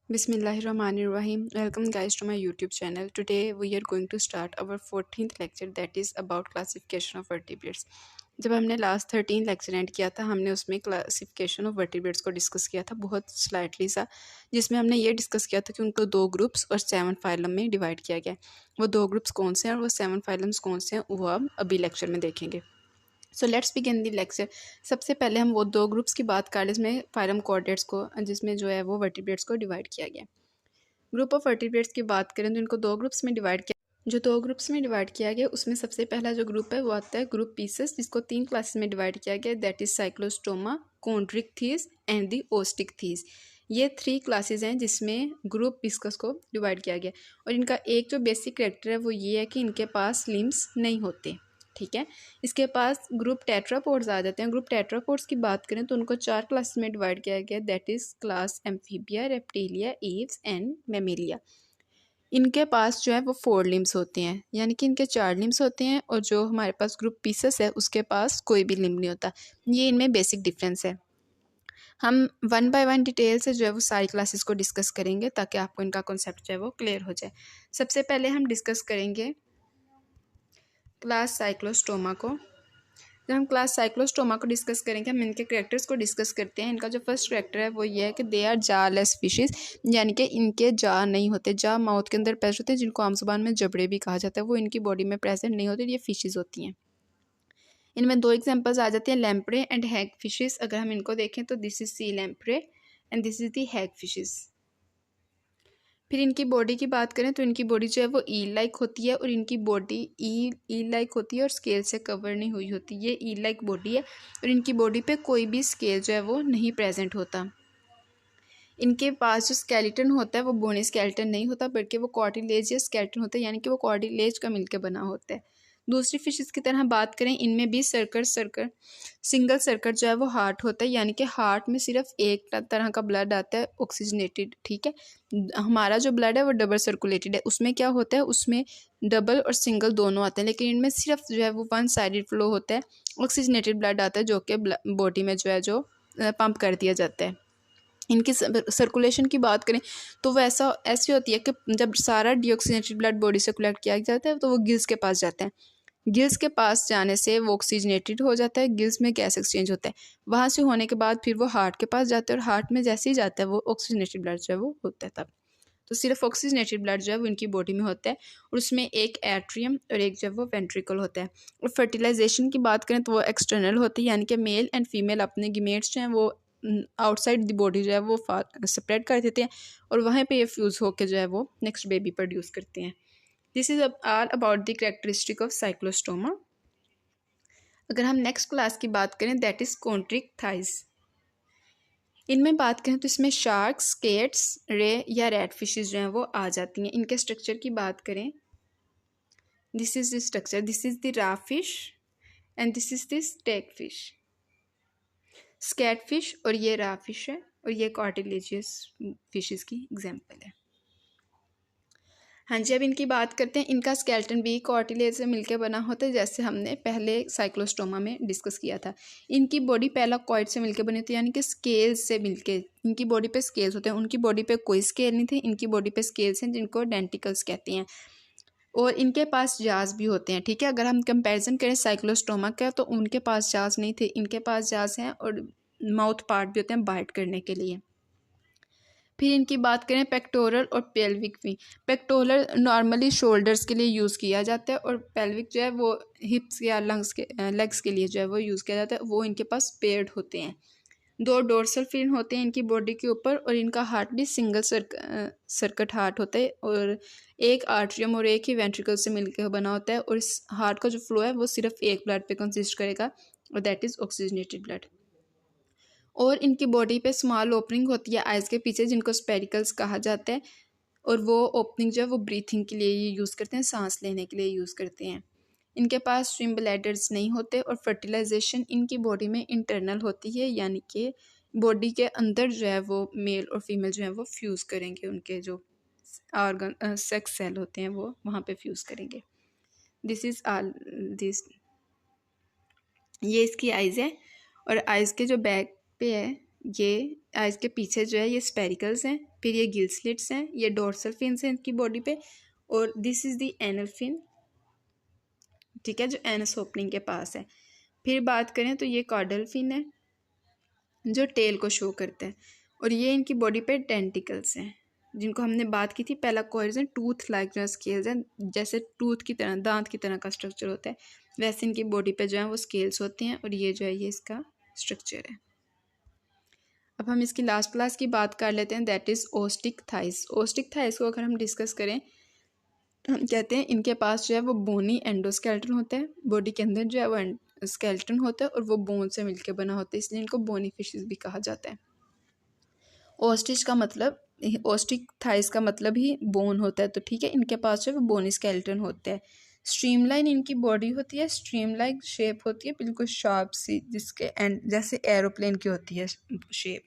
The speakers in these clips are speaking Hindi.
Bismillahirrahmanirrahim. Welcome guys to my YouTube channel. Today we are going to start our 14th lecture that is about classification of vertebrates. जब हमने लास्ट 13 लेक्चर एंड किया था हमने उसमें क्लासिफिकेशन ऑफ वर्टिब्रेट्स को डिस्कस किया था बहुत स्लाइटली सा, जिसमें हमने ये डिस्कस किया था कि उनको 2 ग्रुप्स और 7 फाइलम में डिवाइड किया गया है। वो 2 ग्रुप्स कौन से हैं और वो 7 फाइलम्स कौन से हैं वो हम अभी लेक्चर में देखेंगे। So let's begin the lecture. सबसे पहले हम वो 2 ग्रुप्स की बात कर लें जिसमें फाइलम कोऑर्डिनेट्स को जिसमें जो है वो वर्टिब्रेट्स को डिवाइड किया गया। ग्रुप ऑफ वर्टिब्रेट्स की बात करें तो इनको 2 ग्रुप्स में डिवाइड किया। जो 2 ग्रुप्स में डिवाइड किया गया उसमें सबसे पहला जो ग्रुप है वो आता है ग्रुप पीसेस, जिसको 3 क्लासेस में डिवाइड किया गया, that is cyclostoma, chondrichthyes and the osteichthyes. ये 3 क्लासेस हैं जिसमें ग्रुप पीसेस को डिवाइड किया गया और इनका एक जो बेसिक कैरेक्टर है वो ये है कि इनके पास लिम्स नहीं होते। ठीक है, इसके पास ग्रुप टेट्रापोड्स आ जाते हैं। ग्रुप टेट्रापोड्स की बात करें तो उनको 4 क्लासेस में डिवाइड किया गया, that is class amphibia, reptilia, Aves and Mammalia. इनके पास जो है वो 4 लिम्स होते हैं, यानी कि इनके 4 लिम्स होते हैं और जो हमारे पास ग्रुप पीसेस है उसके पास कोई भी लिम्ब नहीं होता। ये इनमें बेसिक डिफरेंस है। हम 1 बाय 1 डिटेल से जो है वो सारी क्लासेस को डिस्कस करेंगे ताकि आपको इनका कॉन्सेप्ट जो है वो क्लियर हो जाए। सबसे पहले हम डिस्कस करेंगे क्लास साइक्लोस्टोमा को। जब हम क्लास साइक्लोस्टोमा को डिस्कस करेंगे हम इनके कैरेक्टर्स को डिस्कस करते हैं। इनका जो फर्स्ट कैरेक्टर है वो ये है कि दे आर जा लेस फिशेस, यानी कि इनके जा नहीं होते। जा माउथ के अंदर प्रेजेंट होते हैं, जिनको आम जुबान में जबड़े भी कहा जाता है, वो इनकी बॉडी में प्रेजेंट नहीं होते, ये फिशेस होती हैं। इनमें 2 एग्जांपल्स आ जाती हैं, लैम्प्रे एंड हैग फिशेस। अगर हम इनको देखें तो this is sea lamprey and this is the hag fishes. फिर इनकी बॉडी की बात करें तो इनकी बॉडी जो है वो ईल लाइक होती है और इनकी बॉडी ईल लाइक होती है और स्केल से कवर नहीं हुई होती। ये ईल लाइक बॉडी है और इनकी बॉडी पे कोई भी स्केल जो है वो नहीं प्रेजेंट होता। इनके पास जो स्केलेटन होता है वो बोनी स्केलेटन नहीं होता बल्कि वो कार्टिलेजियस स्केलेटन होता है, यानी कि वो कार्टिलेज का मिलकर बना होता है। दूसरी फिशेस की तरह बात करें इनमें भी सिंगल सर्कट जो है वो हार्ट होता है, यानी कि हार्ट में सिर्फ एक तरह का ब्लड आता है ऑक्सीजनेटेड। ठीक है, हमारा जो ब्लड है वो डबल सर्कुलेटेड है, उसमें क्या होता है उसमें डबल और सिंगल दोनों आते हैं, लेकिन इनमें सिर्फ जो है वो 1 साइडेड फ्लो होता है, ऑक्सीजनेटेड ब्लड आता है जो कि बॉडी में जो है जो पंप कर दिया जाता है। इनकी सर्कुलेशन की बात करें तो वो ऐसी होती है कि जब सारा डीऑक्सीजनेटेड ब्लड बॉडी से कलेक्ट किया जाता है तो वो गिल्स के पास जाता है। गिल्स के पास जाने से वो ऑक्सीजनेटेड हो जाता है, गिल्स में गैस एक्सचेंज होता है। वहाँ से होने के बाद फिर वो हार्ट के पास जाता है और हार्ट में जैसे ही जाता है वो ऑक्सीजनेटेड ब्लड जो है वो होता है तब। तो सिर्फ ऑक्सीजनेटेड ब्लड जो है वो इनकी बॉडी में होता है और उसमें एक एट्रियम और एक जो है वो वेंट्रिकल होता है। और फर्टिलाइजेशन की बात करें तो वो एक्सटर्नल होती है, यानी कि मेल एंड फीमेल अपने गिमेट्स जो हैं वो आउटसाइड द बॉडी जो है वो स्प्रेड कर देते हैं और वहाँ पे ये फ्यूज़ होकर जो है वो नेक्स्ट बेबी प्रोड्यूस करते हैं। This is all about the characteristic of Cyclostoma. अगर हम नेक्स्ट क्लास की बात करें दैट इज कॉन्ट्रिक्टाइज। इनमें बात करें तो इसमें शार्क्स, केट्स, रे या रेड फिशेस जो हैं वो आ जाती हैं। इनके स्ट्रक्चर की बात करें, this is the structure, this is the ray fish and this is the स्टेक फिश। स्कैट फिश और ये रा फिश है और ये कार्टिलेजियस फिशेस की एग्जांपल है। हाँ जी, अब इनकी बात करते हैं। इनका स्केलेटन भी कार्टिलेज से मिलकर बना होता है, जैसे हमने पहले साइक्लोस्टोमा में डिस्कस किया था। इनकी बॉडी पेलाकॉइड से मिलकर बनी होती है, यानी कि स्केल्स से मिलके इनकी बॉडी पे स्केल्स होते हैं। उनकी बॉडी पे कोई स्केल नहीं थे, इनकी बॉडी पे स्केल्स हैं जिनको डेंटिकल्स कहते हैं और इनके पास जाज भी होते हैं। ठीक है, अगर हम कंपैरिजन करें साइक्लोस्टोमा का तो उनके पास जाज नहीं थे, इनके पास जाज हैं और माउथ पार्ट भी होते हैं बाइट करने के लिए। फिर इनकी बात करें पेक्टोरल और पेल्विक भी। पेक्टोरल नॉर्मली शोल्डर्स के लिए यूज़ किया जाता है और पेल्विक जो है वो हिप्स या लेग्स के लिए जो है वो यूज़ किया जाता है। वो इनके पास पेयर्ड होते हैं। 2 डोर्सल फिन होते हैं इनकी बॉडी के ऊपर और इनका हार्ट भी सिंगल सर्किट हार्ट होता है और एक आर्ट्रियम और एक ही वेंट्रिकल से मिलकर बना होता है और इस हार्ट का जो फ्लो है वो सिर्फ एक ब्लड पे कंसिस्ट करेगा और दैट इज़ ऑक्सीजनेटेड ब्लड। और इनकी बॉडी पे स्मॉल ओपनिंग होती है आइज़ के पीछे, जिनको स्पेरिकल्स कहा जाता है और वो ओपनिंग जो है वो ब्रीथिंग के लिए ये यूज़ करते हैं, सांस लेने के लिए यूज़ करते हैं। इनके पास स्विम ब्लैडर्स नहीं होते और फर्टिलाइजेशन इनकी बॉडी में इंटरनल होती है, यानी कि बॉडी के अंदर जो है वो मेल और फीमेल जो है वो फ्यूज़ करेंगे, उनके जो ऑर्गन सेक्स सेल होते हैं वो वहाँ पे फ्यूज़ करेंगे। This is all this. ये इसकी आइज़ है और आइज़ के जो बैक पे है ये आइज़ के पीछे जो है ये स्पेरिकल्स हैं, फिर ये गिल स्लिट्स हैं, ये डोर्सल फिन्स हैं इनकी बॉडी पे, और this is the anal fin, ठीक है, जो एनस ओपनिंग के पास है। फिर बात करें तो ये कॉर्डल फिन है जो टेल को शो करता है, और ये इनकी बॉडी पे टेंटिकल्स हैं जिनको हमने बात की थी पहला कोरिजन टूथ लाइक जो स्केल्स हैं, जैसे टूथ की तरह, दांत की तरह का स्ट्रक्चर होता है, वैसे इनकी बॉडी पे जो है वो स्केल्स होते हैं, और ये जो है ये इसका स्ट्रक्चर है। अब हम इसकी लास्ट क्लास की बात कर लेते हैं, दैट इज़ ओस्टिक थाइस। ओस्टिक थाइस को अगर हम डिस्कस करें, हम कहते हैं इनके पास जो है वो बोनी एंडोस्केलेटन होता है, बॉडी के अंदर जो है वो स्केलेटन होता है और वो बोन से मिलकर बना होता है, इसलिए इनको बोनी फिशेस भी कहा जाता है। ओस्टिच का मतलब, ओस्टिक थाइस का मतलब ही बोन होता है, तो ठीक है, इनके पास जो है वो बोनी स्केलेटन होता है। स्ट्रीमलाइन इनकी बॉडी होती है, स्ट्रीमलाइन शेप होती है बिल्कुल शार्प सी, जिसके एंड जैसे एरोप्लेन की होती है शेप।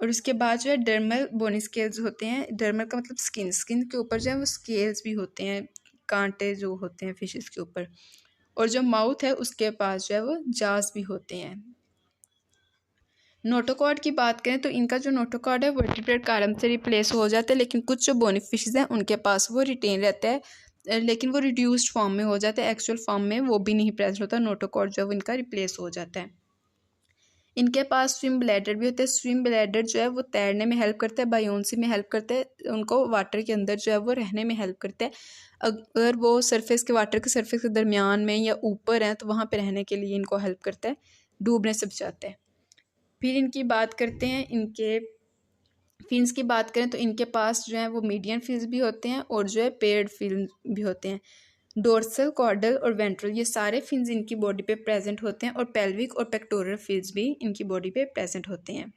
और उसके बाद जो है डर्मल बोनी स्केल्स होते हैं, डर्मल का मतलब स्किन, स्किन के ऊपर जो है वो स्केल्स भी होते हैं, कांटे जो होते हैं फिशेस के ऊपर, और जो माउथ है उसके पास जो है वो जाज भी होते हैं। नोटोकॉर्ड की बात करें तो इनका जो नोटोकॉर्ड है वर्टिब्रेट कॉलम से रिप्लेस हो जाता है, लेकिन कुछ जो बोनी फिशेस हैं उनके पास वो रिटेन रहता है, लेकिन वो रिड्यूस्ड फॉर्म में हो जाता है, एक्चुअल फॉर्म में वो भी नहीं प्रेजेंट होता, नोटोकॉर्ड जो है इनका रिप्लेस हो जाता है। इनके पास स्विम ब्लैडर भी होते हैं, स्विम ब्लैडर जो है वो तैरने में हेल्प करता है, बायोन्सी में हेल्प करता है, उनको वाटर के अंदर जो है वो रहने में हेल्प करता है। अगर वो सरफेस के वाटर के सरफेस के दरमियान में या ऊपर हैं तो वहाँ पे रहने के लिए इनको हेल्प करता है, डूबने से बचाता है। फिर इनकी बात करते हैं, इनके फिन्स की बात करें तो इनके पास जो है वो मीडियन फिन्स भी होते हैं और जो है पेयर्ड फिन्स भी होते हैं। डोर्सल, कॉर्डल और वेंट्रल ये सारे फिन्स इनकी बॉडी पे प्रेजेंट होते हैं, और पेल्विक और पेक्टोरल फिन्स भी इनकी बॉडी पे प्रेजेंट होते हैं।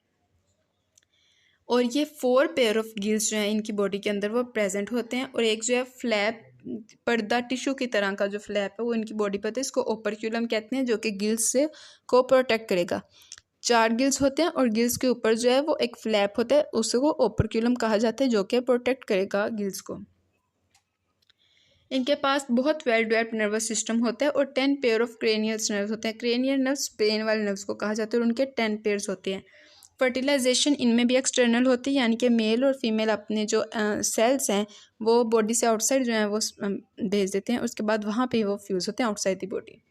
और ये 4 पेयर ऑफ गिल्स जो हैं इनकी बॉडी के अंदर वो प्रेजेंट होते हैं, और एक जो है फ्लैप, पर्दा टिश्यू की तरह का जो फ्लैप है वो इनकी बॉडी पर होता है, इसको ओपरक्यूलम कहते हैं, जो कि गिल्स से को प्रोटेक्ट करेगा। 4 गिल्स होते हैं और गिल्स के ऊपर जो है वो एक फ्लैप होता है, उसको ओपरक्यूलम कहा जाता है, जो कि प्रोटेक्ट करेगा गिल्स को। इनके पास बहुत वेल डेवलप्ड नर्वस सिस्टम होता है और 10 पेयर ऑफ क्रेनियल नर्व्स होते हैं। क्रेनियल नर्व्स ब्रेन वाले नर्व्स को कहा जाता है, और उनके 10 पेयर्स होते हैं। फर्टिलाइजेशन इनमें भी एक्सटर्नल होती है, यानी कि मेल और फीमेल अपने जो सेल्स हैं वो बॉडी से आउटसाइड जो है वो भेज देते हैं, उसके बाद वहाँ पे वो फ्यूज़ होते हैं आउटसाइड द बॉडी।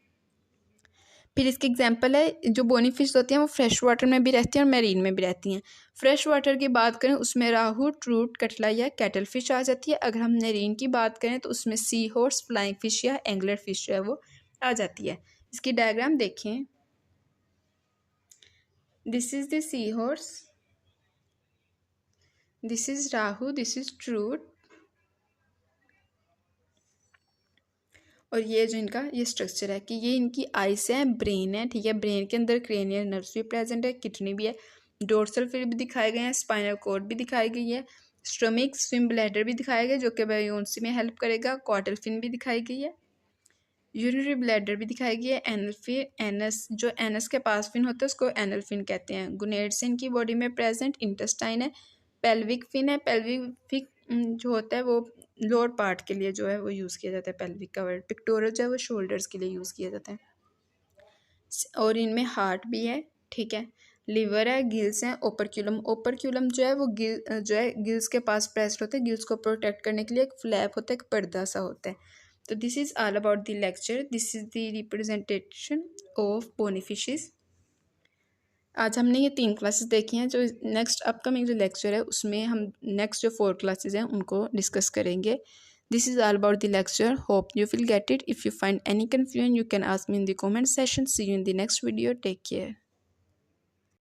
फिर इसकी एग्जांपल है, जो बोनी फिश होती हैं वो फ्रेश वाटर में भी रहती हैं और मैरीन में भी रहती हैं। फ्रेश वाटर की बात करें उसमें राहू, ट्रूट, कटला या कैटल फिश आ जाती है। अगर हम मैरीन की बात करें तो उसमें सी हॉर्स, फ्लाइंग फिश या एंगलर फिश जो है वो आ जाती है। इसकी डायग्राम देखें, this is the sea horse, this is rohu, this is trout, और ये जो इनका ये स्ट्रक्चर है कि ये इनकी आइस है, ब्रेन है, ठीक है, ब्रेन के अंदर क्रेनियल नर्व्स भी प्रेजेंट है, किडनी भी है, डोर्सल फिन भी दिखाए गए हैं, स्पाइनल कॉर्ड भी दिखाई गई है, स्टमक, स्विम ब्लैडर भी दिखाया गया जो कि बायोन्सी में हेल्प करेगा, कॉर्डल फिन भी दिखाई गई है, यूरिनरी ब्लैडर भी दिखाई गई है, एनल फिन, एनस, जो एनस के पास फिन होता है उसको एनल फिन कहते हैं, गुनेड्स इनकी बॉडी में प्रेजेंट, इंटेस्टाइन है, पेल्विक फिन है, पेल्विक जो होता है वो लोअर पार्ट के लिए जो है वो यूज़ किया जाता है, पेल्विक का वर्ड, पिक्टोरल जो है वो शोल्डर्स के लिए यूज़ किया जाता है, और इनमें हार्ट भी है, ठीक है, लिवर है, गिल्स हैं, ओपरक्यूलम, ओपरक्यूलम जो है वो जो है गिल्स के पास प्रेस्ड होता है, गिल्स को प्रोटेक्ट करने के लिए एक फ्लैप होता है, एक पर्दा सा होता है। तो this is all about the lecture, this is the representation of bony fishes. आज हमने ये 3 क्लासेस देखी हैं, जो नेक्स्ट अपकमिंग जो लेक्चर है उसमें हम नेक्स्ट जो 4 क्लासेस हैं उनको डिस्कस करेंगे। This is all about the lecture, hope you will get it. If you find any confusion, you can ask me in the comment section. See you in the next video. Take care.